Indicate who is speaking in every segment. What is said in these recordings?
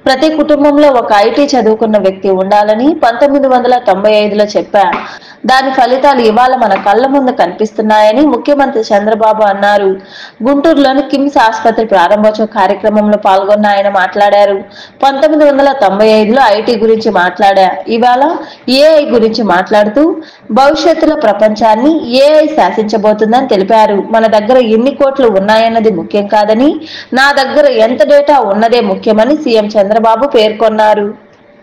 Speaker 1: ప్రతి కుటుంబంలో ఒక ఐటీ చదువుకున్న వ్యక్తి ఉండాలని 1995లో చెప్పా. దాని ఫలితాలు ఇవాళ మన కళ్ల ముందు కనిపిస్తున్నాయని ముఖ్యమంత్రి చంద్రబాబు అన్నారు. గుంటూరులోని కిమ్స్ ఆసుపత్రి ప్రారంభోత్సవ కార్యక్రమంలో పాల్గొన్న ఆయన మాట్లాడారు. 1995లో ఐటీ గురించి మాట్లాడా. ఇవాళ ఏఐ గురించి మాట్లాడుతూ భవిష్యత్తులో ప్రపంచాన్ని ఏఐ శాసించబోతుందని తెలిపారు. మన దగ్గర ఎన్ని కోట్లు ఉన్నాయన్నది ముఖ్యం కాదని, నా దగ్గర ఎంత డేటా ఉన్నదే ముఖ్యమని సీఎం చంద్రబాబు పేర్కొన్నారు.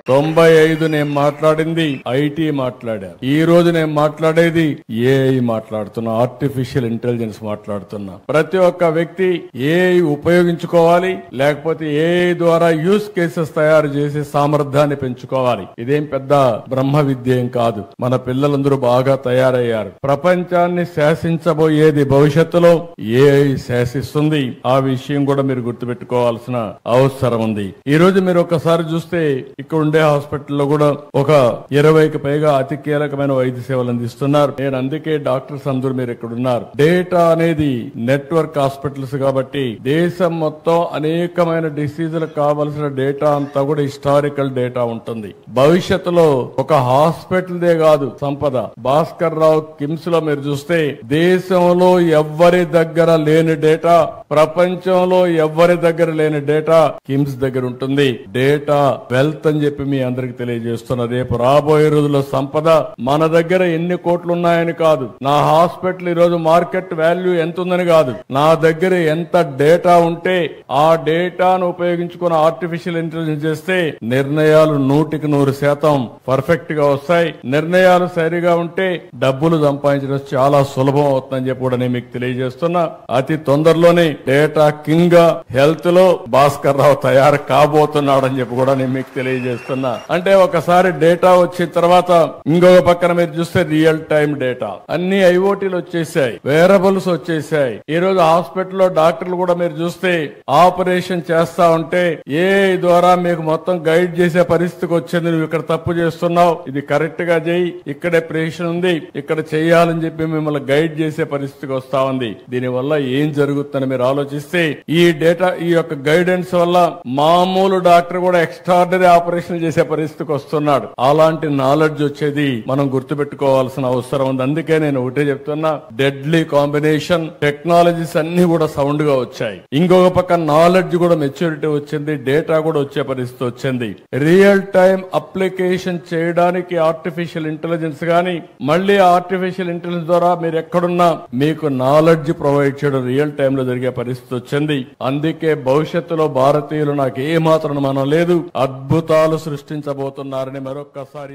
Speaker 2: 95 నేను మాట్లాడింది ఐటీ మాట్లాడా. ఈ రోజు నేను మాట్లాడేది ఏఐ మాట్లాడుతున్నా, ఆర్టిఫిషియల్ ఇంటెలిజెన్స్ మాట్లాడుతున్నా. ప్రతి ఒక్క వ్యక్తి ఏఐ ఉపయోగించుకోవాలి, లేకపోతే ఏఐ ద్వారా యూస్ కేసెస్ తయారు చేసి సామర్థ్యాన్ని పెంచుకోవాలి. ఇదేం పెద్ద బ్రహ్మ విద్య ఏం కాదు. మన పిల్లలందరూ బాగా తయారయ్యారు. ప్రపంచాన్ని శాసించబోయేది భవిష్యత్తులో ఏఐ శాసిస్తుంది. ఆ విషయం కూడా మీరు గుర్తుపెట్టుకోవాల్సిన అవసరం ఉంది. ఈ రోజు మీరు ఒకసారి చూస్తే ఇక్కడ ఉండే హాస్పిటల్లో కూడా ఒక 20కి పైగా అతి కీలకమైన వైద్య సేవలు అందిస్తున్నారు. నేను అందుకే డాక్టర్స్ అందరూ మీరు ఇక్కడ ఉన్నారు. డేటా అనేది నెట్వర్క్ హాస్పిటల్స్ కాబట్టి దేశం మొత్తం అనేకమైన డిసీజులకు కావలసిన డేటా అంతా కూడా హిస్టారికల్ డేటా ఉంటుంది. భవిష్యత్తులో ఒక హాస్పిటల్దే కాదు సంపద. భాస్కర్ రావు కిమ్స్ లో మీరు చూస్తే దేశంలో ఎవ్వరి దగ్గర లేని డేటా, ప్రపంచంలో ఎవ్వరి దగ్గర లేని డేటా కిమ్స్ దగ్గర ఉంటుంది. డేటా వెల్త్ అని చెప్పి మీ అందరికి తెలియజేస్తున్నా. రేపు రాబోయే రోజుల్లో సంపద మన దగ్గర ఎన్ని కోట్లు ఉన్నాయని కాదు, నా హాస్పిటల్ ఈ రోజు మార్కెట్ వాల్యూ ఎంత ఉందని కాదు, నా దగ్గర ఎంత డేటా ఉంటే ఆ డేటాను ఉపయోగించుకుని ఆర్టిఫిషియల్ ఇంటెలిజెన్స్ చేస్తే నిర్ణయాలు 100% పర్ఫెక్ట్ గా వస్తాయి. నిర్ణయాలు సరిగా ఉంటే డబ్బులు సంపాదించడం చాలా సులభం అవుతుందని చెప్పి కూడా నేను మీకు తెలియజేస్తున్నా. అతి తొందరలోనే డేటా కింగ్ గా హెల్త్ లో భాస్కర్ రావు తయారు కాబోతున్నాడని చెప్పి కూడా నేను మీకు తెలియజేస్తున్నా. అంటే ఒకసారి డేటా వచ్చిన తర్వాత ఇంకొక పక్కన మీరు చూస్తే రియల్ టైం డేటా అన్ని ఐఓటీలు వచ్చేసాయి, వేరబుల్స్ వచ్చేసాయి. ఈ రోజు హాస్పిటల్లో డాక్టర్లు కూడా మీరు చూస్తే ఆపరేషన్ చేస్తా ఉంటే ఏఐ ద్వారా మీకు మొత్తం గైడ్ చేసే పరిస్థితికి వచ్చింది. నువ్వు ఇక్కడ తప్పు చేస్తున్నావు, ఇది కరెక్ట్ గా చేయి, ఇక్కడే ప్రేషన్ ఉంది, ఇక్కడ చేయాలని చెప్పి మిమ్మల్ని గైడ్ చేసే పరిస్థితికి వస్తా ఉంది. దీని వల్ల ఏం జరుగుతుందని మీరు ఆలోచిస్తే ఈ డేటా, ఈ యొక్క గైడెన్స్ వల్ల మామూలు డాక్టర్ కూడా ఎక్స్ట్రార్డినరీ ఆపరేషన్ చేసే పరిస్థితికి వస్తున్నాడు. అలాంటి నాలెడ్జ్ వచ్చేది మనం గుర్తుపెట్టుకోవాల్సిన అవసరం ఉంది. అందుకే నేను ఒకటే చెప్తున్నా, డెడ్లీ కాంబినేషన్ టెక్నాలజీస్ అన్ని కూడా సౌండ్ గా వచ్చాయి. ఇంకొక పక్క నాలెడ్జ్ కూడా మెచ్యూరిటీ వచ్చింది, డేటా కూడా వచ్చే పరిస్థితి వచ్చింది. రియల్ టైం అప్లికేషన్ చేయడానికి ఆర్టిఫిషియల్ ఇంటెలిజెన్స్ గానీ, మళ్ళీ ఆర్టిఫిషియల్ ఇంటెలిజెన్స్ ద్వారా మీరు ఎక్కడున్నా మీకు నాలెడ్జ్ ప్రొవైడ్ చేయడం రియల్ టైం లో జరిగే పరిస్థితి వచ్చింది. అందుకే భవిష్యత్తులో భారతీయులు నాకు ఏ మాత్రం మనం లేదు, అద్భుతాలు సృష్టించబోతున్నారని మరొక్కసారి